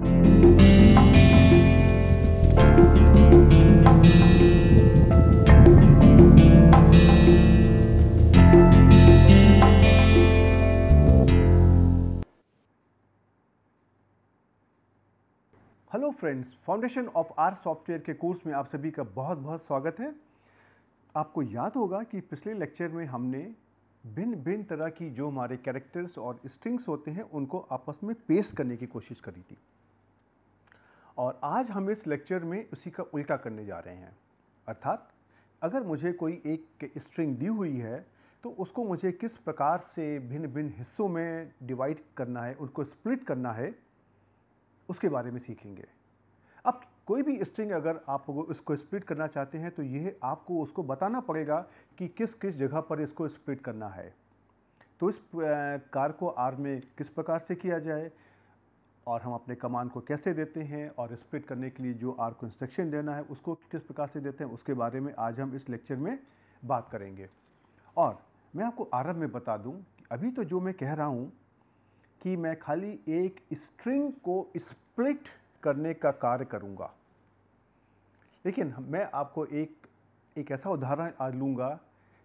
Hello friends, foundation of R software के course में आप सभी का बहुत बहुत स्वागत है। आपको याद होगा कि पिछले लेक्चर में हमने भिन्न भिन्न तरह की जो हमारे कैरेक्टर्स और स्ट्रिंग्स होते हैं उनको आपस में पेस्ट करने की कोशिश करी थी। और आज हम इस लेक्चर में उसी का उल्टा करने जा रहे हैं। अर्थात अगर मुझे कोई एक स्ट्रिंग दी हुई है तो उसको मुझे किस प्रकार से भिन्न भिन्न हिस्सों में डिवाइड करना है, उनको स्प्लिट करना है, उसके बारे में सीखेंगे। अब कोई भी स्ट्रिंग अगर आप उसको स्प्लिट करना चाहते हैं तो यह आपको उसको बताना पड़ेगा कि किस किस जगह पर इसको स्प्लिट करना है। तो इस कार्य को आर में किस प्रकार से किया जाए और हम अपने कमांड को कैसे देते हैं और स्प्लिट करने के लिए जो आर को इंस्ट्रक्शन देना है उसको किस प्रकार से देते हैं, उसके बारे में आज हम इस लेक्चर में बात करेंगे। और मैं आपको आरंभ में बता दूं कि अभी तो जो मैं कह रहा हूं कि मैं खाली एक स्ट्रिंग को स्प्लिट करने का कार्य करूंगा, लेकिन मैं आपको एक ऐसा उदाहरण आज लूँगा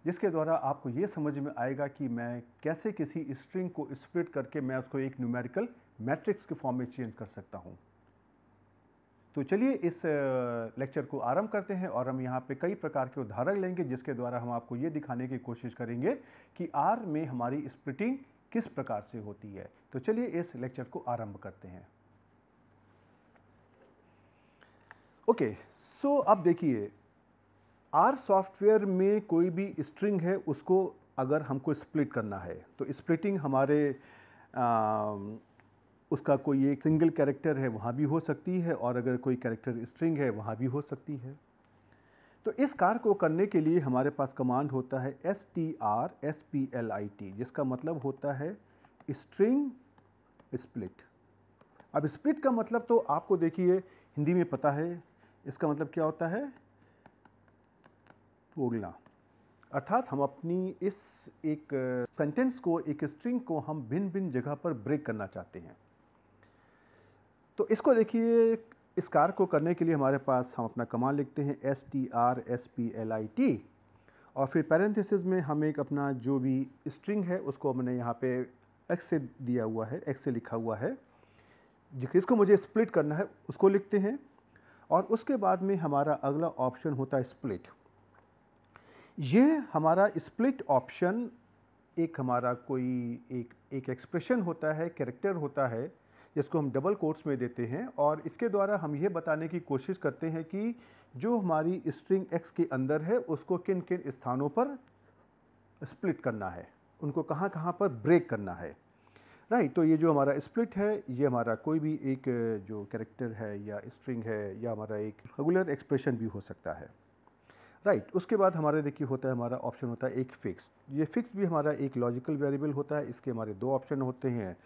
जिसके द्वारा आपको ये समझ में आएगा कि मैं कैसे किसी स्ट्रिंग को स्प्लिट करके मैं उसको एक न्यूमेरिकल मैट्रिक्स के फॉर्म में चेंज कर सकता हूँ। तो चलिए इस लेक्चर को आरंभ करते हैं और हम यहाँ पे कई प्रकार के उदाहरण लेंगे जिसके द्वारा हम आपको ये दिखाने की कोशिश करेंगे कि आर में हमारी स्प्लिटिंग किस प्रकार से होती है। तो चलिए इस लेक्चर को आरंभ करते हैं। ओके, सो अब देखिए, आर सॉफ्टवेयर में कोई भी स्ट्रिंग है उसको अगर हमको स्प्लिट करना है तो स्प्लिटिंग हमारे उसका कोई एक सिंगल कैरेक्टर है वहाँ भी हो सकती है और अगर कोई कैरेक्टर स्ट्रिंग है वहाँ भी हो सकती है। तो इस कार्य को करने के लिए हमारे पास कमांड होता है str_split, जिसका मतलब होता है स्ट्रिंग स्प्लिट। अब स्प्लिट का मतलब तो आपको देखिए हिंदी में पता है, इसका मतलब क्या होता है, तोड़ना। अर्थात हम अपनी इस एक सेंटेंस को, एक स्ट्रिंग को हम भिन्न भिन्न जगह पर ब्रेक करना चाहते हैं। तो इसको देखिए, इस कार्य को करने के लिए हमारे पास हम अपना कमांड लिखते हैं str_split और फिर पैरेंथेसिस में हम एक अपना जो भी स्ट्रिंग है उसको हमने यहाँ पे x से दिया हुआ है, x से लिखा हुआ है, जिसको मुझे स्प्लिट करना है उसको लिखते हैं। और उसके बाद में हमारा अगला ऑप्शन होता है स्प्लिट। ये हमारा स्प्लिट ऑप्शन एक हमारा कोई एक एक्सप्रेशन होता है, कैरेक्टर होता है जिसको हम डबल कोट्स में देते हैं और इसके द्वारा हम ये बताने की कोशिश करते हैं कि जो हमारी स्ट्रिंग x के अंदर है उसको किन किन स्थानों पर स्प्लिट करना है, उनको कहाँ कहाँ पर ब्रेक करना है। राइट, तो ये जो हमारा स्प्लिट है ये हमारा कोई भी एक जो कैरेक्टर है या स्ट्रिंग है या हमारा एक रेगुलर एक्सप्रेशन भी हो सकता है। राइट, उसके बाद हमारे देखिए होता है, हमारा ऑप्शन होता है एक फिक्स। ये फिक्स भी हमारा एक लॉजिकल वेरिएबल होता है। इसके हमारे दो ऑप्शन होते हैं,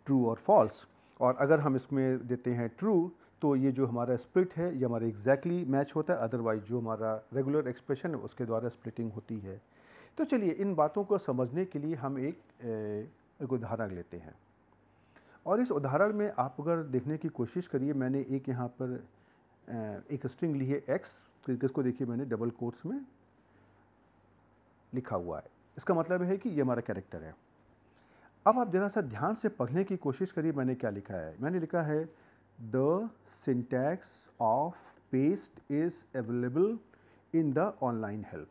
ट्रू और फॉल्स। और अगर हम इसमें देते हैं ट्रू तो ये जो हमारा स्प्लिट है ये हमारा एग्जैक्टली मैच होता है, अदरवाइज जो हमारा रेगुलर एक्सप्रेशन है उसके द्वारा स्प्लिटिंग होती है। तो चलिए इन बातों को समझने के लिए हम एक उदाहरण लेते हैं और इस उदाहरण में आप अगर देखने की कोशिश करिए, मैंने एक यहाँ पर एक स्ट्रिंग ली है x, जिसको देखिए मैंने डबल कोट्स में लिखा हुआ है। इसका मतलब है कि ये हमारा कैरेक्टर है। अब आप जरा सा ध्यान से पढ़ने की कोशिश करिए, मैंने क्या लिखा है। मैंने लिखा है the syntax of paste is available in the online help.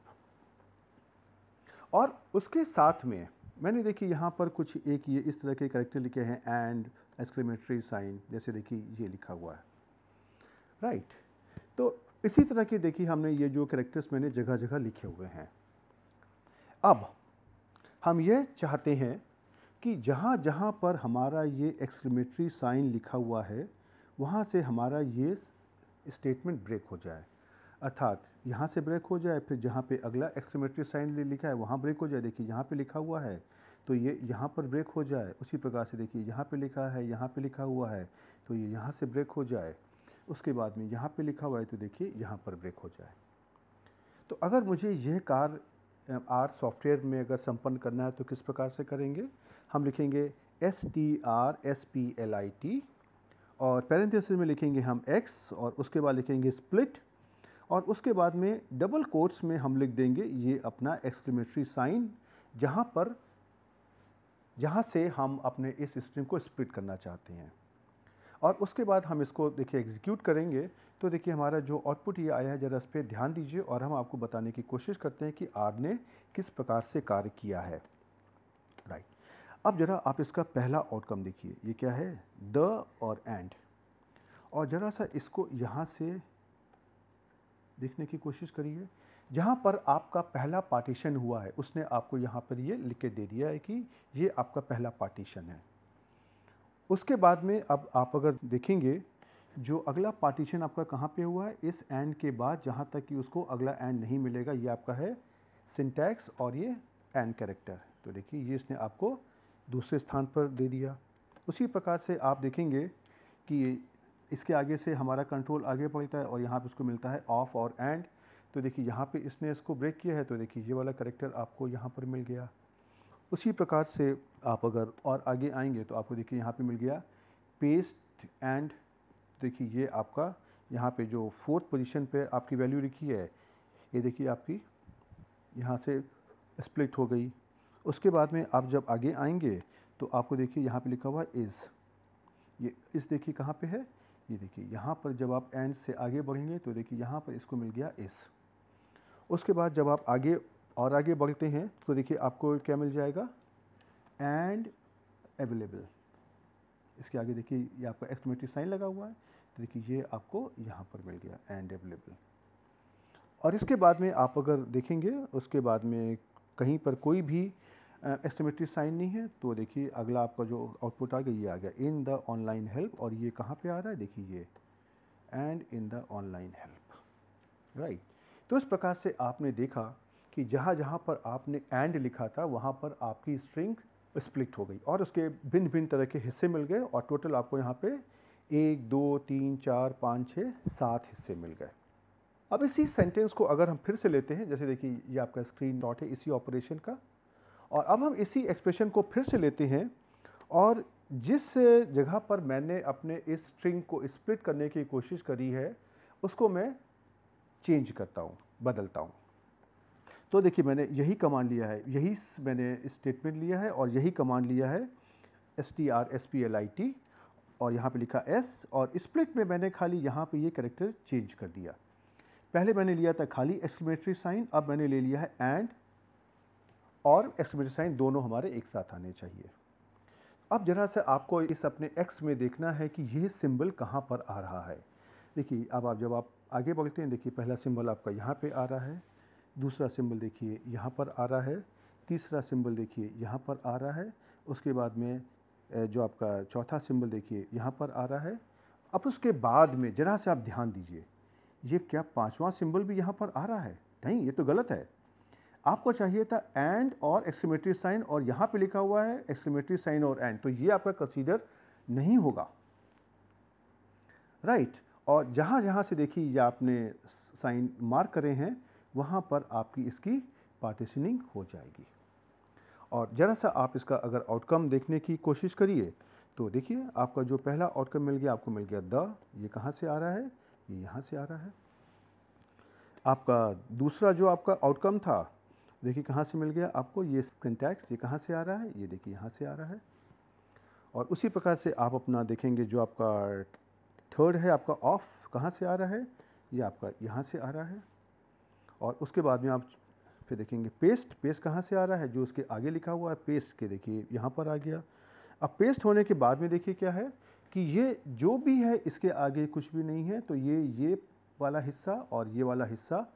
और उसके साथ में मैंने देखिए यहाँ पर कुछ एक ये इस तरह के कैरेक्टर लिखे हैं एंड एक्सक्लेमेटरी साइन, जैसे देखिए ये लिखा हुआ है। राइट, तो इसी तरह के देखिए हमने ये जो कैरेक्टर्स मैंने जगह जगह लिखे हुए हैं। अब हम ये चाहते हैं कि जहाँ जहाँ पर हमारा ये एक्सक्लेमेटरी साइन लिखा हुआ है वहाँ से हमारा ये स्टेटमेंट ब्रेक हो जाए। अर्थात यहाँ से ब्रेक हो जाए, फिर जहाँ पे अगला एक्सक्लेमेटरी साइन लिखा है वहाँ ब्रेक हो जाए। देखिए यहाँ पे लिखा हुआ है तो ये यहाँ पर ब्रेक हो जाए। उसी प्रकार से देखिए यहाँ पे लिखा है, यहाँ पे लिखा हुआ है तो ये यहाँ से ब्रेक हो जाए। उसके बाद में यहाँ पे लिखा हुआ है तो देखिए यहाँ पर ब्रेक हो जाए। तो अगर मुझे यह कार्य आर सॉफ्टवेयर में अगर संपन्न करना है तो किस प्रकार से करेंगे, हम लिखेंगे str_split और पैरेंथेसिस में लिखेंगे हम x और उसके बाद लिखेंगे स्प्लिट और उसके बाद में डबल कोट्स में हम लिख देंगे ये अपना एक्सक्लेमेटरी साइन जहाँ से हम अपने इस स्ट्रिंग को स्प्लिट करना चाहते हैं। और उसके बाद हम इसको देखिए एग्जीक्यूट करेंगे तो देखिए हमारा जो आउटपुट ये आया है, ज़रा इस पर ध्यान दीजिए और हम आपको बताने की कोशिश करते हैं कि R ने किस प्रकार से कार्य किया है। राइट, अब ज़रा आप इसका पहला आउटकम देखिए, ये क्या है, द और एंड। और ज़रा सा इसको यहाँ से देखने की कोशिश करिए, जहाँ पर आपका पहला पार्टीशन हुआ है उसने आपको यहाँ पर ये लिख के दे दिया है कि ये आपका पहला पार्टीशन है। उसके बाद में अब आप अगर देखेंगे जो अगला पार्टीशन आपका कहाँ पे हुआ है, इस एंड के बाद जहाँ तक कि उसको अगला एंड नहीं मिलेगा, ये आपका है सिंटैक्स और ये एंड कैरेक्टर। तो देखिए ये इसने आपको दूसरे स्थान पर दे दिया। उसी प्रकार से आप देखेंगे कि इसके आगे से हमारा कंट्रोल आगे बढ़ता है और यहाँ पे इसको मिलता है ऑफ और एंड। तो देखिए यहाँ पे इसने इसको ब्रेक किया है, तो देखिए ये वाला कैरेक्टर आपको यहाँ पर मिल गया। उसी प्रकार से आप अगर और आगे आएंगे तो आपको देखिए यहाँ पे मिल गया पेस्ट एंड। देखिए ये आपका यहाँ पे जो फोर्थ पोजीशन पे आपकी वैल्यू लिखी है, ये देखिए आपकी यहाँ से स्प्लिट हो गई। उसके बाद में आप जब आगे आएंगे तो आपको देखिए यहाँ पे लिखा हुआ इज़, ये इस देखिए कहाँ पे है, ये देखिए यहाँ पर जब आप एंड से आगे बढ़ेंगे तो देखिए यहाँ पर इसको मिल गया इस। उसके बाद जब आप आगे और आगे बढ़ते हैं तो देखिए आपको क्या मिल जाएगा, एंड अवेलेबल। इसके आगे देखिए ये आपका एक्सक्लेमेटरी साइन लगा हुआ है, तो देखिए ये आपको यहाँ पर मिल गया एंड अवेलेबल। और इसके बाद में आप अगर देखेंगे उसके बाद में कहीं पर कोई भी एक्सक्लेमेटरी साइन नहीं है, तो देखिए अगला आपका जो आउटपुट आ गया ये आ गया इन द ऑनलाइन हेल्प। और ये कहाँ पे आ रहा है, देखिए ये and in the online help. Right, तो इस प्रकार से आपने देखा कि जहाँ जहाँ पर आपने एंड लिखा था वहाँ पर आपकी स्ट्रिंग स्प्लिट हो गई और उसके भिन्न भिन्न तरह के हिस्से मिल गए और टोटल आपको यहाँ पे 1 2 3 4 5 6 7 हिस्से मिल गए। अब इसी सेंटेंस को अगर हम फिर से लेते हैं, जैसे देखिए ये आपका स्क्रीन शॉट है इसी ऑपरेशन का, और अब हम इसी एक्सप्रेशन को फिर से लेते हैं और जिस जगह पर मैंने अपने इस स्ट्रिंग को स्प्लिट करने की कोशिश करी है उसको मैं चेंज करता हूँ, बदलता हूँ। तो देखिए मैंने यही कमांड लिया है, यही मैंने स्टेटमेंट लिया है और यही कमांड लिया है str_split और यहाँ पे लिखा s, और स्प्लिट में मैंने खाली यहाँ पे ये कैरेक्टर चेंज कर दिया। पहले मैंने लिया था खाली एक्सक्लेमेटरी साइन, अब मैंने ले लिया है एंड और एक्सक्लेमेटरी साइन, दोनों हमारे एक साथ आने चाहिए। अब जरा सा आपको इस अपने x में देखना है कि यह सिंबल कहाँ पर आ रहा है। देखिए अब आप जब आप आगे बढ़ते हैं, देखिए पहला सिंबल आपका यहाँ पे आ रहा है, दूसरा सिंबल देखिए यहाँ पर आ रहा है, तीसरा सिंबल देखिए यहाँ पर आ रहा है, उसके बाद में जो आपका चौथा सिंबल देखिए यहाँ पर आ रहा है। अब उसके बाद में जरा से आप ध्यान दीजिए, ये क्या पांचवा सिंबल भी यहाँ पर आ रहा है? नहीं, ये तो गलत है। आपको चाहिए था एंड और एक्सक्लेमेटरी साइन, और यहाँ पे लिखा हुआ है एक्सक्लेमेटरी साइन और एंड, तो ये आपका कंसीडर नहीं होगा। राइट, और जहाँ जहाँ से देखिए ये आपने साइन मार्क करे हैं वहाँ पर आपकी इसकी पार्टीशनिंग हो जाएगी। और ज़रा सा आप इसका अगर आउटकम देखने की कोशिश करिए तो देखिए आपका जो पहला आउटकम मिल गया, आपको मिल गया द, ये कहाँ से आ रहा है, ये यहाँ से आ रहा है। आपका दूसरा जो आपका आउटकम था देखिए कहाँ से मिल गया आपको, ये सिंटैक्स, ये कहाँ से आ रहा है, ये देखिए यहाँ से आ रहा है। और उसी प्रकार से आप अपना देखेंगे जो आपका थर्ड है आपका ऑफ, कहाँ से आ रहा है, ये आपका यहाँ से आ रहा है। और उसके बाद में आप फिर देखेंगे पेस्ट, पेस्ट कहाँ से आ रहा है, जो उसके आगे लिखा हुआ है पेस्ट के देखिए यहाँ पर आ गया। अब पेस्ट होने के बाद में देखिए क्या है कि ये जो भी है इसके आगे कुछ भी नहीं है, तो ये वाला हिस्सा और ये वाला हिस्सा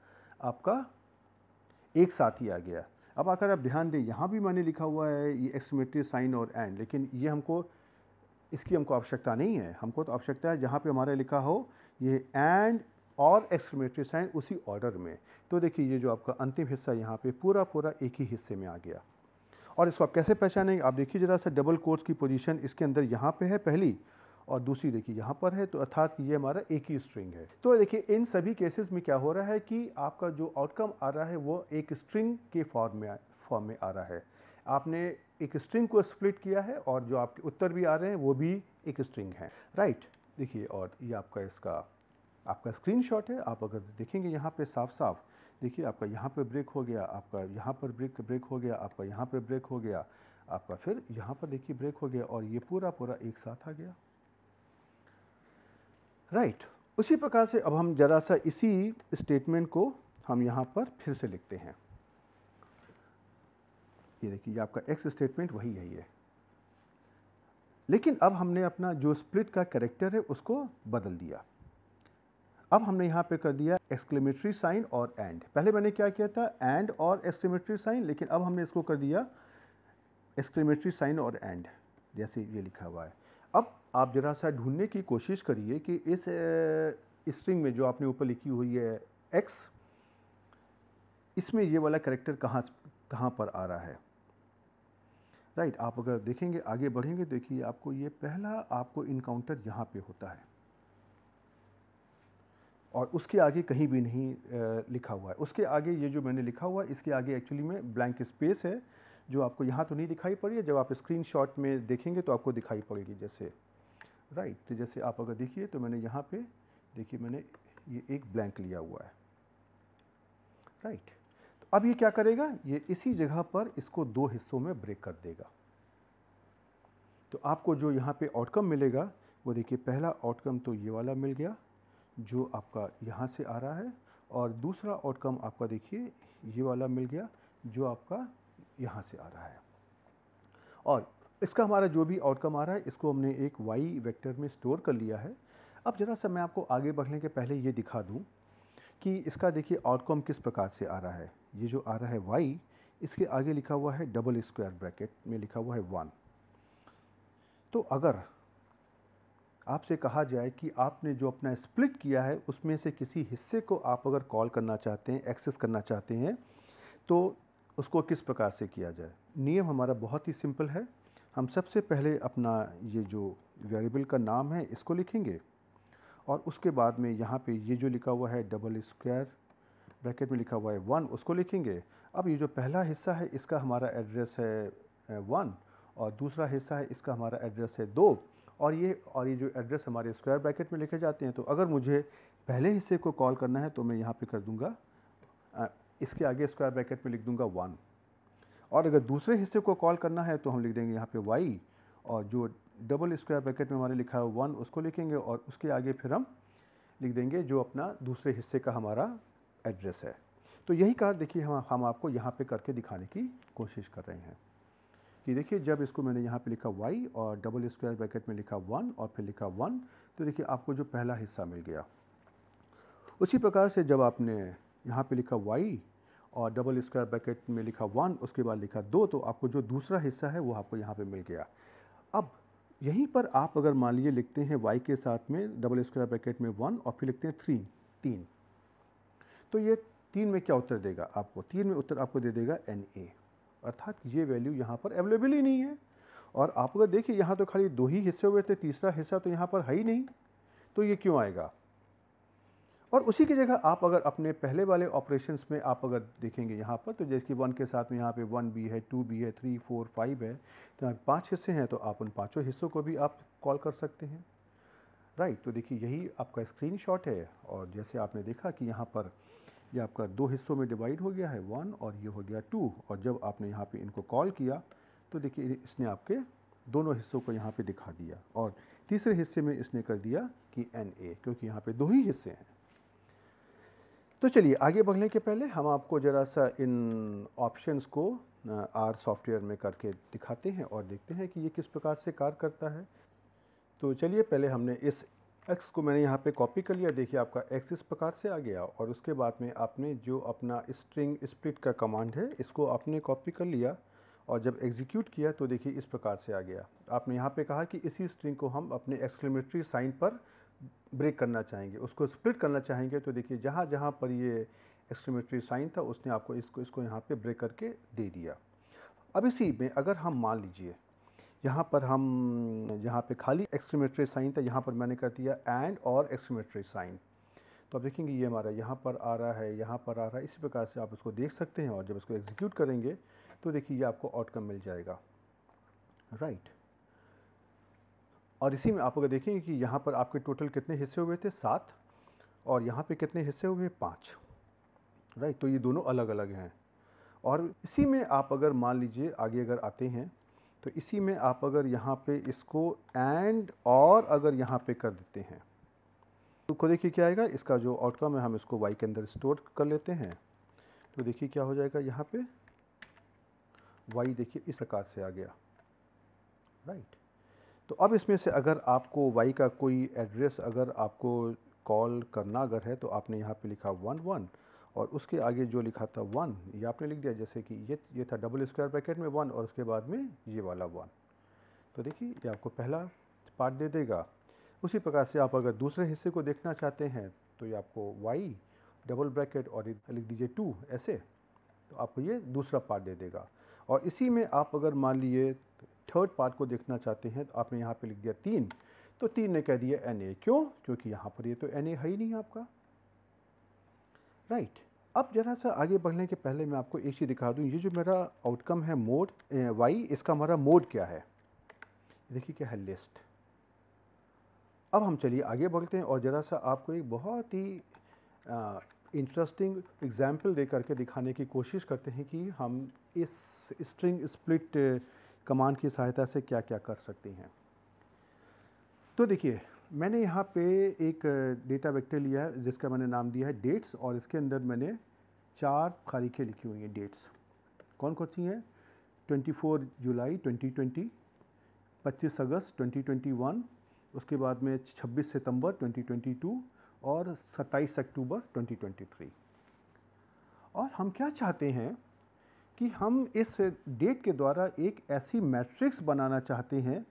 आपका एक साथ ही आ गया। अब अगर आप ध्यान दें यहाँ भी मैंने लिखा हुआ है ये एक्सक्लेमेटरी साइन और एंड, लेकिन ये इसकी हमको आवश्यकता नहीं है। हमको तो आवश्यकता है जहाँ पे हमारा लिखा हो ये एंड और एक्सक्लेमेटरी साइन उसी ऑर्डर में। तो देखिए ये जो आपका अंतिम हिस्सा यहाँ पे पूरा पूरा एक ही हिस्से में आ गया। और इसको आप कैसे पहचानेंगे, आप देखिए ज़रा सा डबल कोट्स की पोजीशन इसके अंदर यहाँ पे है पहली, और दूसरी देखिए यहाँ पर है, तो अर्थात ये हमारा एक ही स्ट्रिंग है। तो देखिए इन सभी केसेस में क्या हो रहा है कि आपका जो आउटकम आ रहा है वो एक स्ट्रिंग के फॉर्म में आ रहा है। आपने एक स्ट्रिंग को स्प्लिट किया है और जो आपके उत्तर भी आ रहे हैं वो भी एक स्ट्रिंग है। राइट, देखिए, और ये आपका स्क्रीनशॉट है। आप अगर देखेंगे यहाँ पे साफ साफ, देखिए आपका यहाँ पे ब्रेक हो गया, आपका यहाँ पर ब्रेक हो गया, आपका यहाँ पे ब्रेक हो गया, आपका फिर यहाँ पर देखिए ब्रेक हो गया, और ये पूरा एक साथ आ गया। राइट। उसी प्रकार से अब हम ज़रा सा इसी स्टेटमेंट को हम यहाँ पर फिर से लिखते हैं। ये देखिए, ये आपका एक्स स्टेटमेंट वही है, लेकिन अब हमने अपना जो स्प्लिट का कैरेक्टर है उसको बदल दिया। अब हमने यहाँ पे कर दिया एक्सक्लेमेटरी साइन और एंड। पहले मैंने क्या किया था, एंड और एक्सक्लेमेटरी साइन, लेकिन अब हमने इसको कर दिया एक्सक्लेमेटरी साइन और एंड, जैसे ये लिखा हुआ है। अब आप जरा सा ढूंढने की कोशिश करिए कि इस स्ट्रिंग में जो आपने ऊपर लिखी हुई है एक्स, इसमें ये वाला कैरेक्टर कहाँ पर आ रहा है। राइट। आप अगर देखेंगे, आगे बढ़ेंगे, देखिए आपको ये पहला आपको इनकाउंटर यहाँ पे होता है, और उसके आगे कहीं भी नहीं लिखा हुआ है। उसके आगे ये जो मैंने लिखा हुआ है, इसके आगे एक्चुअली में ब्लैंक स्पेस है, जो आपको यहाँ तो नहीं दिखाई पड़ी है, जब आप स्क्रीनशॉट में देखेंगे तो आपको दिखाई पड़ेगी। जैसे राइट, तो जैसे आप अगर देखिए तो मैंने यहाँ पे देखिए मैंने ये एक ब्लैंक लिया हुआ है। राइट। तो अब ये क्या करेगा, ये इसी जगह पर इसको दो हिस्सों में ब्रेक कर देगा। तो आपको जो यहाँ पे आउटकम मिलेगा वो देखिए, पहला आउटकम तो ये वाला मिल गया जो आपका यहाँ से आ रहा है, और दूसरा आउटकम आपका देखिए ये वाला मिल गया जो आपका यहाँ से आ रहा है। और इसका हमारा जो भी आउटकम आ रहा है, इसको हमने एक y वेक्टर में स्टोर कर लिया है। अब ज़रा सा मैं आपको आगे बढ़ने के पहले ये दिखा दूँ कि इसका देखिए आउटकम किस प्रकार से आ रहा है। ये जो आ रहा है y, इसके आगे लिखा हुआ है डबल स्क्वायर ब्रैकेट में लिखा हुआ है 1। तो अगर आपसे कहा जाए कि आपने जो अपना स्प्लिट किया है उसमें से किसी हिस्से को आप अगर कॉल करना चाहते हैं, एक्सेस करना चाहते हैं, तो उसको किस प्रकार से किया जाए। नियम हमारा बहुत ही सिंपल है। हम सबसे पहले अपना ये जो वेरिएबल का नाम है इसको लिखेंगे, और उसके बाद में यहाँ पे ये जो लिखा हुआ है डबल स्क्वायर ब्रैकेट में लिखा हुआ है 1, उसको लिखेंगे। अब ये जो पहला हिस्सा है इसका हमारा एड्रेस है 1, और दूसरा हिस्सा है इसका हमारा एड्रेस है 2, और ये जो एड्रेस हमारे स्क्वायर ब्रैकेट में लिखे जाते हैं। तो अगर मुझे पहले हिस्से को कॉल करना है तो मैं यहाँ पे कर दूंगा, इसके आगे स्क्वायर ब्रैकेट में लिख दूंगा 1, और अगर दूसरे हिस्से को कॉल करना है तो हम लिख देंगे यहाँ पे y, और जो डबल स्क्वायर ब्रैकेट में हमारे लिखा है 1 उसको लिखेंगे, और उसके आगे फिर हम लिख देंगे जो अपना दूसरे हिस्से का हमारा एड्रेस है। तो यही कार्य देखिए हम आपको यहाँ पे करके दिखाने की कोशिश कर रहे हैं कि देखिए, जब इसको मैंने यहाँ पे लिखा y और डबल स्क्वायर ब्रैकेट में लिखा 1 और फिर लिखा 1, तो देखिए आपको जो पहला हिस्सा मिल गया। उसी प्रकार से जब आपने यहाँ पे लिखा y और डबल स्क्वायर ब्रैकेट में लिखा 1, उसके बाद लिखा 2, तो आपको जो दूसरा हिस्सा है वो आपको यहाँ पे मिल गया। अब यहीं पर आप अगर मान लीजिए लिखते हैं y के साथ में डबल स्क्वायर ब्रैकेट में 1 और फिर लिखते हैं 3, तो ये 3 में क्या उत्तर देगा आपको, 3 में उत्तर आपको दे देगा NA, अर्थात ये वैल्यू यहाँ पर अवेलेबल ही नहीं है। और आप अगर देखिए यहाँ तो खाली 2 ही हिस्से हुए थे, तीसरा हिस्सा तो यहाँ पर है ही नहीं, तो ये क्यों आएगा। और उसी की जगह आप अगर अपने पहले वाले ऑपरेशंस में आप अगर देखेंगे यहाँ पर, तो जैसे कि 1 के साथ में यहाँ पे 1 भी है, 2 भी है, 3, 4, 5 है, तो यहाँ 5 हिस्से हैं, तो आप उन 5 हिस्सों को भी आप कॉल कर सकते हैं। राइट। तो देखिए यही आपका स्क्रीनशॉट है, और जैसे आपने देखा कि यहाँ पर ये आपका 2 हिस्सों में डिवाइड हो गया है 1, और ये हो गया 2, और जब आपने यहाँ पे इनको कॉल किया तो देखिए इसने आपके दोनों हिस्सों को यहाँ पे दिखा दिया, और तीसरे हिस्से में इसने कर दिया कि NA, क्योंकि यहाँ पे 2 ही हिस्से हैं। तो चलिए आगे बढ़ने के पहले हम आपको ज़रा सा इन ऑप्शंस को R सॉफ्टवेयर में करके दिखाते हैं और देखते हैं कि ये किस प्रकार से कार्य करता है। तो चलिए, पहले हमने इस x को मैंने यहाँ पे कॉपी कर लिया। देखिए आपका x इस प्रकार से आ गया, और उसके बाद में आपने जो अपना स्ट्रिंग स्प्लिट का कमांड है इसको आपने कॉपी कर लिया, और जब एग्जीक्यूट किया तो देखिए इस प्रकार से आ गया। आपने यहाँ पे कहा कि इसी स्ट्रिंग को हम अपने एक्सक्लेमेटरी साइन पर ब्रेक करना चाहेंगे, उसको स्प्लिट करना चाहेंगे, तो देखिए जहाँ जहाँ पर ये एक्सक्लेमेटरी साइन था उसने आपको इसको यहाँ पे ब्रेक करके दे दिया। अब इसी में अगर हम मान लीजिए यहाँ पर हम यहाँ पे खाली एक्सक्लेमेटरी साइन था, यहाँ पर मैंने कर दिया एंड और एक्सक्लेमेटरी साइन, तो आप देखेंगे ये हमारा यहाँ पर आ रहा है, यहाँ पर आ रहा है। इसी प्रकार से आप इसको देख सकते हैं, और जब इसको एग्जीक्यूट करेंगे तो देखिए ये आपको आउटकम मिल जाएगा। राइट। और इसी में आप अगर देखेंगे कि यहाँ पर आपके टोटल कितने हिस्से हुए थे 7, और यहाँ पे कितने हिस्से हुए 5, राइट। तो ये दोनों अलग अलग हैं। और इसी में आप अगर मान लीजिए आगे अगर आते हैं तो इसी में आप अगर यहाँ पे इसको एंड और अगर यहाँ पे कर देते हैं तो देखिए क्या आएगा, इसका जो आउटकम है हम इसको y के अंदर स्टोर कर लेते हैं। तो देखिए क्या हो जाएगा, यहाँ पे y देखिए इस प्रकार से आ गया, राइट। तो अब इसमें से अगर आपको y का कोई एड्रेस अगर आपको कॉल करना अगर है तो आपने यहाँ पे लिखा 1 1 और उसके आगे जो लिखा था 1 ये आपने लिख दिया, जैसे कि ये था डबल स्क्वायर ब्रैकेट में 1 और उसके बाद में ये वाला 1। तो देखिए ये आपको पहला पार्ट दे देगा। उसी प्रकार से आप अगर दूसरे हिस्से को देखना चाहते हैं तो ये आपको y डबल ब्रैकेट और लिख दीजिए 2 ऐसे, तो आपको ये दूसरा पार्ट दे देगा। और इसी में आप अगर मान लिए थर्ड पार्ट को देखना चाहते हैं तो आपने यहाँ पे लिख दिया 3, तो 3 ने कह दिया Na, क्यों? क्योंकि यहाँ पर ये तो Na है ही नहीं आपका, राइट। अब जरा सा आगे बढ़ने के पहले मैं आपको एक चीज़ दिखा दूँ, ये जो मेरा आउटकम है मोड y, इसका हमारा मोड क्या है, देखिए क्या है, लिस्ट। अब हम चलिए आगे बढ़ते हैं और ज़रा सा आपको एक बहुत ही इंटरेस्टिंग एग्जाम्पल दे करके दिखाने की कोशिश करते हैं कि हम इस स्ट्रिंग स्प्लिट कमांड की सहायता से क्या क्या कर सकते हैं। तो देखिए मैंने यहाँ पे एक डेटा वेक्टर लिया है जिसका मैंने नाम दिया है डेट्स, और इसके अंदर मैंने 4 तारीखें लिखी हुई हैं डेट्स। कौन कौन सी हैं? 24 जुलाई 2020, 25 अगस्त 2021, उसके बाद में 26 सितंबर 2022 और 27 अक्टूबर 2023। और हम क्या चाहते हैं कि हम इस डेट के द्वारा एक ऐसी मैट्रिक्स बनाना चाहते हैं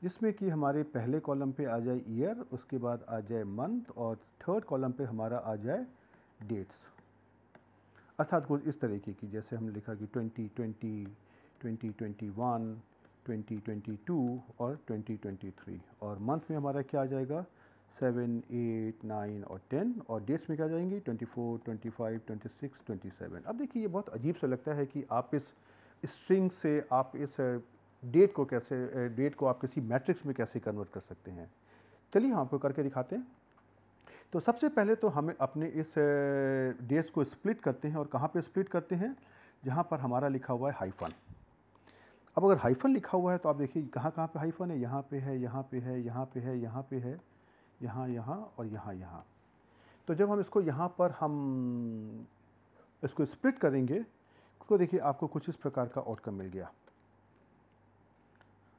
जिसमें कि हमारे पहले कॉलम पे आ जाए ईयर, उसके बाद आ जाए मंथ और थर्ड कॉलम पे हमारा आ जाए डेट्स। अर्थात कुछ इस तरीके की, जैसे हमने लिखा कि 2020, 2021, 2022 और 2023, और मंथ में हमारा क्या आ जाएगा 7, 8, 9 और 10, और डेट्स में क्या जाएंगी 24, 25, 26, 27। अब देखिए ये बहुत अजीब सा लगता है कि आप इस स्ट्रिंग से आप इस डेट को आप किसी मैट्रिक्स में कैसे कन्वर्ट कर सकते हैं। चलिए हम आपको करके दिखाते हैं। तो सबसे पहले तो हमें अपने इस डेट्स को स्प्लिट करते हैं, और कहाँ पे स्प्लिट करते हैं, जहाँ पर हमारा लिखा हुआ है हाइफन। अब अगर हाइफन लिखा हुआ है तो आप देखिए कहाँ कहाँ पे हाइफन है, यहाँ पे है, यहाँ पे है, यहाँ पे है, यहाँ पे है, यहाँ यहाँ और यहाँ यहाँ। तो जब हम इसको यहाँ पर हम इसको स्प्लिट करेंगे तो देखिए आपको कुछ इस प्रकार का आउटकम मिल गया,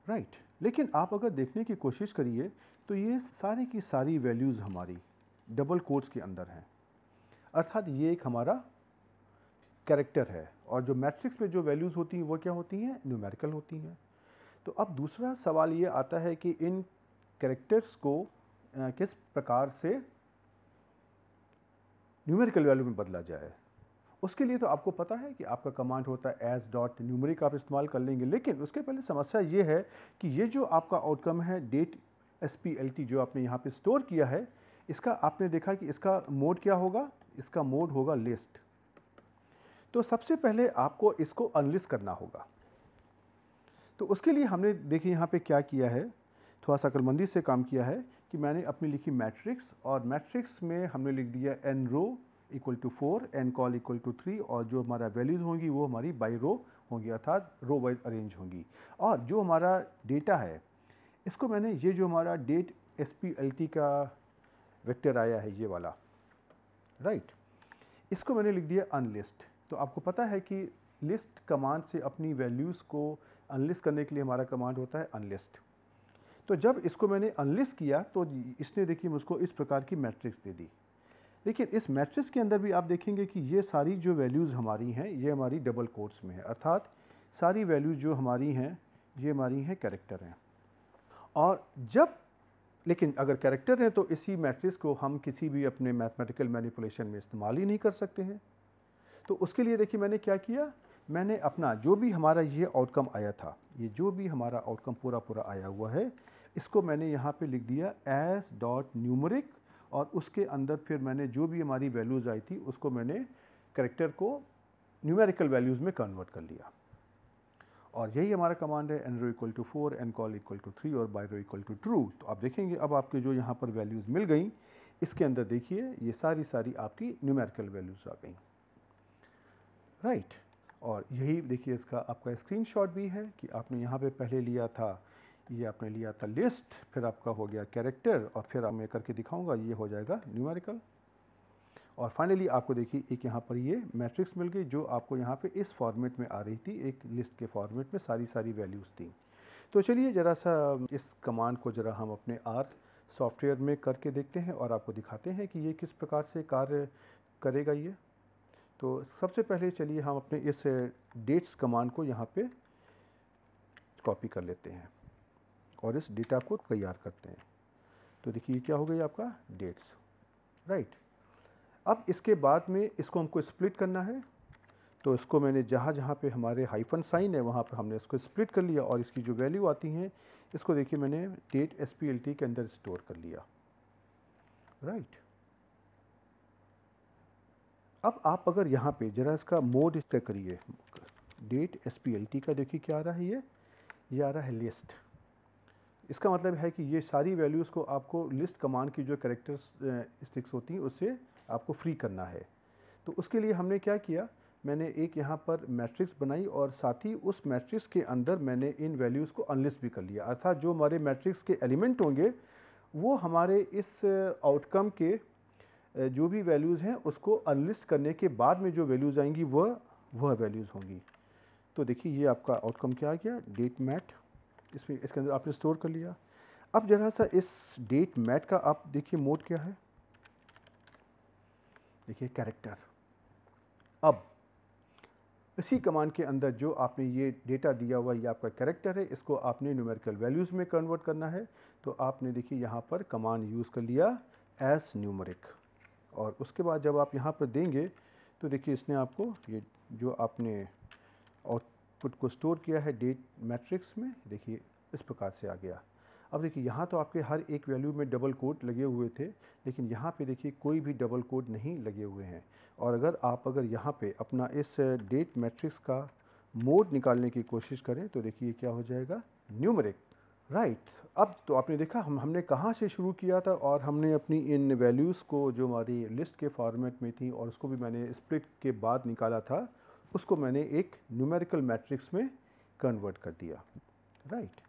राइट। लेकिन आप अगर देखने की कोशिश करिए तो ये सारी की सारी वैल्यूज़ हमारी डबल कोट्स के अंदर हैं, अर्थात ये एक हमारा कैरेक्टर है, और जो मैट्रिक्स में जो वैल्यूज़ होती हैं वो क्या होती हैं, न्यूमेरिकल होती हैं। तो अब दूसरा सवाल ये आता है कि इन कैरेक्टर्स को किस प्रकार से न्यूमेरिकल वैल्यू में बदला जाए। उसके लिए तो आपको पता है कि आपका कमांड होता है एज डॉट न्यूमेरिक, आप इस्तेमाल कर लेंगे। लेकिन उसके पहले समस्या ये है कि ये जो आपका आउटकम है डेट SPLT जो आपने यहाँ पे स्टोर किया है, इसका आपने देखा कि इसका मोड क्या होगा, इसका मोड होगा लिस्ट। तो सबसे पहले आपको इसको अनलिस्ट करना होगा। तो उसके लिए हमने देखिए यहाँ पे क्या किया है, थोड़ा सा अक्लमंदी से काम किया है कि मैंने अपनी लिखी मैट्रिक्स, और मैट्रिक्स में हमने लिख दिया n row equal to 4, n col equal to 3, और जो हमारा वैल्यूज़ होंगी वो हमारी बाई रो होंगी, अर्थात रो वाइज अरेंज होंगी। और जो हमारा डेटा है इसको मैंने, ये जो हमारा डेट SPLT का वेक्टर आया है ये वाला, राइट, इसको मैंने लिख दिया अनलिस्ट। तो आपको पता है कि लिस्ट कमांड से अपनी वैल्यूज़ को अनलिस्ट करने के लिए हमारा कमांड होता है अनलिस्ट। तो जब इसको मैंने अनलिस्ट किया तो इसने देखिए मुझको इस प्रकार की मैट्रिक्स दे दी। लेकिन इस मैट्रिक्स के अंदर भी आप देखेंगे कि ये सारी जो वैल्यूज़ हमारी हैं ये हमारी डबल कोट्स में है, अर्थात सारी वैल्यूज़ जो हमारी हैं ये हमारी हैं कैरेक्टर हैं। और जब, लेकिन अगर कैरेक्टर हैं तो इसी मैट्रिक्स को हम किसी भी अपने मैथमेटिकल मैनिपुलेशन में इस्तेमाल ही नहीं कर सकते हैं। तो उसके लिए देखिए मैंने क्या किया, मैंने अपना जो भी हमारा ये आउटकम आया था, ये जो भी हमारा आउटकम पूरा पूरा आया हुआ है, इसको मैंने यहाँ पे लिख दिया एज डॉट न्यूमरिक, और उसके अंदर फिर मैंने जो भी हमारी वैल्यूज़ आई थी उसको मैंने कैरेक्टर को न्यूमेरिकल वैल्यूज़ में कन्वर्ट कर लिया। और यही हमारा कमांड है nrow equal to 4, ncall equal to 3 और byrow इक्वल टू ट्रू। तो आप देखेंगे अब आपके जो यहाँ पर वैल्यूज़ मिल गई, इसके अंदर देखिए ये सारी आपकी न्यूमेरिकल वैल्यूज़ आ गई, राइट। और यही देखिए इसका आपका स्क्रीनशॉट भी है कि आपने यहाँ पे पहले लिया था, ये आपने लिया था लिस्ट, फिर आपका हो गया कैरेक्टर, और फिर मैं करके दिखाऊंगा ये हो जाएगा न्यूमेरिकल। और फाइनली आपको देखिए एक यहाँ पर ये मैट्रिक्स मिल गई जो आपको यहाँ पे इस फॉर्मेट में आ रही थी, एक लिस्ट के फॉर्मेट में सारी वैल्यूज़ थी। तो चलिए ज़रा सा इस कमांड को ज़रा हम अपने आर सॉफ्टवेयर में करके देखते हैं और आपको दिखाते हैं कि ये किस प्रकार से कार्य करेगा ये। तो सबसे पहले चलिए हम अपने इस डेट्स कमांड को यहाँ पे कॉपी कर लेते हैं और इस डेटा को तैयार करते हैं। तो देखिए क्या हो गई आपका डेट्स, राइट। अब इसके बाद में इसको हमको स्प्लिट करना है, तो इसको मैंने जहाँ पे हमारे हाइफन साइन है वहाँ पर हमने इसको स्प्लिट कर लिया और इसकी जो वैल्यू आती हैं इसको देखिए मैंने डेट SPLT के अंदर स्टोर कर लिया, राइट। अब आप अगर यहाँ पे ज़रा इसका मोड इसका करिए, डेट SPLT का देखिए क्या आ रहा है, ये आ रहा है लिस्ट। इसका मतलब है कि ये सारी वैल्यूज़ को आपको लिस्ट कमांड की जो कैरेक्टरिस्टिक्स होती हैं उससे आपको फ्री करना है। तो उसके लिए हमने क्या किया, मैंने एक यहाँ पर मैट्रिक्स बनाई और साथ ही उस मैट्रिक्स के अंदर मैंने इन वैल्यूज़ को अनलिस्ट भी कर लिया, अर्थात जो हमारे मैट्रिक्स के एलिमेंट होंगे वो हमारे इस आउटकम के जो भी वैल्यूज़ हैं उसको अनलिस्ट करने के बाद में जो वैल्यूज़ आएंगी वह वैल्यूज़ होंगी। तो देखिए ये आपका आउटकम क्या आ गया, डेट मैट, इसमें इसके अंदर आपने स्टोर कर लिया। अब ज़रा सा इस डेट मैट का आप देखिए मोड क्या है, देखिए कैरेक्टर। अब इसी कमांड के अंदर जो आपने ये डेटा दिया हुआ ये आपका कैरेक्टर है, इसको आपने न्यूमेरिकल वैल्यूज़ में कन्वर्ट करना है। तो आपने देखिए यहाँ पर कमांड यूज़ कर लिया एज न्यूमेरिक, और उसके बाद जब आप यहाँ पर देंगे तो देखिए इसने आपको ये जो आपने आउटपुट को स्टोर किया है डेट मैट्रिक्स में, देखिए इस प्रकार से आ गया। अब देखिए यहाँ तो आपके हर एक वैल्यू में डबल कोट लगे हुए थे, लेकिन यहाँ पे देखिए कोई भी डबल कोट नहीं लगे हुए हैं। और अगर यहाँ पे अपना इस डेट मैट्रिक्स का मोड निकालने की कोशिश करें तो देखिए क्या हो जाएगा, न्यूमेरिक, राइट। अब तो आपने देखा हमने कहाँ से शुरू किया था और हमने अपनी इन वैल्यूज़ को जो हमारी लिस्ट के फॉर्मेट में थी और उसको भी मैंने स्प्लिट के बाद निकाला था, उसको मैंने एक न्यूमेरिकल मैट्रिक्स में कन्वर्ट कर दिया, राइट।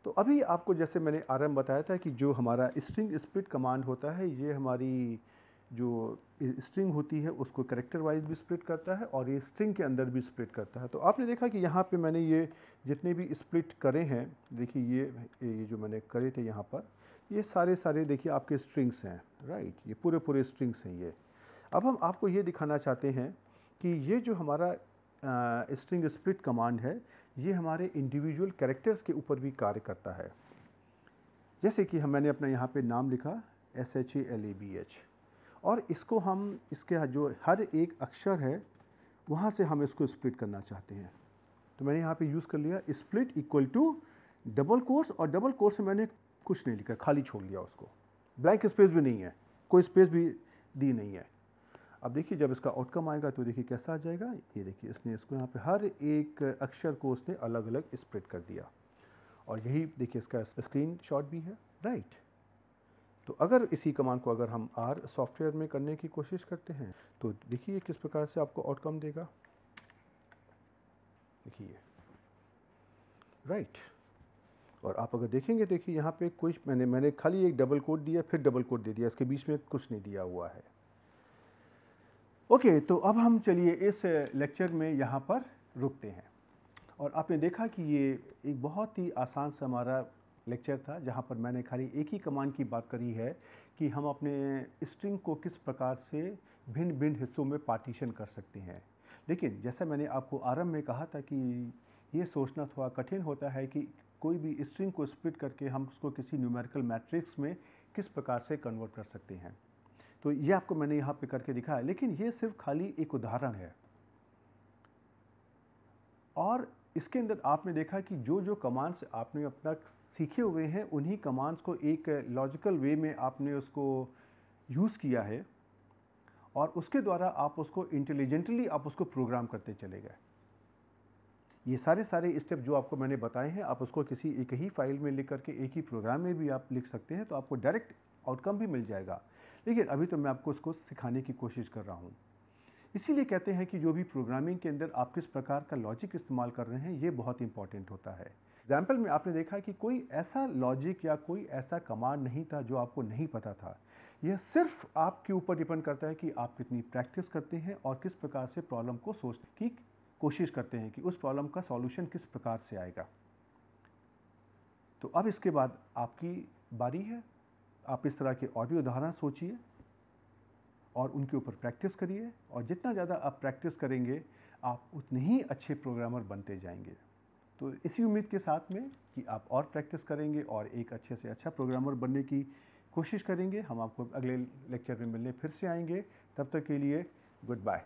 तो अभी आपको जैसे मैंने आरंभ बताया था कि जो हमारा स्ट्रिंग स्प्लिट कमांड होता है ये हमारी जो स्ट्रिंग होती है उसको कैरेक्टर वाइज भी स्प्लिट करता है और ये स्ट्रिंग के अंदर भी स्प्लिट करता है। तो आपने देखा कि यहाँ पे मैंने ये जितने भी स्प्लिट करे हैं, देखिए ये जो मैंने करे थे यहाँ पर, ये सारे देखिए आपके स्ट्रिंग्स हैं, राइट। ये पूरे स्ट्रिंग्स हैं ये। अब हम आपको ये दिखाना चाहते हैं कि ये जो हमारा स्ट्रिंग स्प्लिट कमांड है ये हमारे इंडिविजुअल कैरेक्टर्स के ऊपर भी कार्य करता है। जैसे कि मैंने अपना यहाँ पे नाम लिखा SHALABH, और इसको हम इसके जो हर एक अक्षर है वहाँ से हम इसको स्प्लिट करना चाहते हैं। तो मैंने यहाँ पे यूज़ कर लिया split equal to double quotes, और डबल कोर्स में मैंने कुछ नहीं लिखा, खाली छोड़ लिया उसको, ब्लैंक स्पेस भी नहीं है, कोई स्पेस भी दी नहीं है। अब देखिए जब इसका आउटकम आएगा तो देखिए कैसा आ जाएगा, ये देखिए इसने इसको यहाँ पे हर एक अक्षर को उसने अलग अलग स्प्लिट कर दिया, और यही देखिए इसका स्क्रीन शॉट भी है, राइट। तो अगर इसी कमांड को अगर हम आर सॉफ्टवेयर में करने की कोशिश करते हैं तो देखिए किस प्रकार से आपको आउटकम देगा, देखिए, राइट। और आप अगर देखेंगे देखिए यहाँ पे कुछ मैंने खाली एक डबल कोट दिया, फिर डबल कोट दे दिया, इसके बीच में कुछ नहीं दिया हुआ है। ओके, तो अब हम चलिए इस लेक्चर में यहाँ पर रुकते हैं। और आपने देखा कि ये एक बहुत ही आसान सा हमारा लेक्चर था जहाँ पर मैंने खाली एक ही कमांड की बात करी है कि हम अपने स्ट्रिंग को किस प्रकार से भिन्न भिन्न हिस्सों में पार्टीशन कर सकते हैं। लेकिन जैसा मैंने आपको आरंभ में कहा था कि ये सोचना थोड़ा कठिन होता है कि कोई भी स्ट्रिंग को स्प्लिट करके हम उसको किसी न्यूमेरिकल मैट्रिक्स में किस प्रकार से कन्वर्ट कर सकते हैं। तो ये आपको मैंने यहाँ पे करके दिखाया, लेकिन ये सिर्फ खाली एक उदाहरण है। और इसके अंदर आपने देखा कि जो कमांड्स आपने अब तक सीखे हुए हैं उन्हीं कमांड्स को एक लॉजिकल वे में आपने उसको यूज़ किया है और उसके द्वारा आप उसको इंटेलिजेंटली आप उसको प्रोग्राम करते चले गए। ये सारे स्टेप जो आपको मैंने बताए हैं, आप उसको किसी एक ही फाइल में लिख करके एक ही प्रोग्राम में भी आप लिख सकते हैं, तो आपको डायरेक्ट आउटकम भी मिल जाएगा। लेकिन अभी तो मैं आपको उसको सिखाने की कोशिश कर रहा हूँ। इसीलिए कहते हैं कि जो भी प्रोग्रामिंग के अंदर आप किस प्रकार का लॉजिक इस्तेमाल कर रहे हैं, ये बहुत इंपॉर्टेंट होता है। एग्जाम्पल में आपने देखा कि कोई ऐसा लॉजिक या कोई ऐसा कमांड नहीं था जो आपको नहीं पता था। यह सिर्फ आपके ऊपर डिपेंड करता है कि आप कितनी प्रैक्टिस करते हैं और किस प्रकार से प्रॉब्लम को सोचने की कोशिश करते हैं कि उस प्रॉब्लम का सॉल्यूशन किस प्रकार से आएगा। तो अब इसके बाद आपकी बारी है। आप इस तरह के और भी उदाहरण सोचिए और उनके ऊपर प्रैक्टिस करिए, और जितना ज़्यादा आप प्रैक्टिस करेंगे आप उतने ही अच्छे प्रोग्रामर बनते जाएंगे। तो इसी उम्मीद के साथ में कि आप और प्रैक्टिस करेंगे और एक अच्छे से अच्छा प्रोग्रामर बनने की कोशिश करेंगे। हम आपको अगले लेक्चर में मिलने फिर से आएंगे। तब तक के लिए गुड बाय।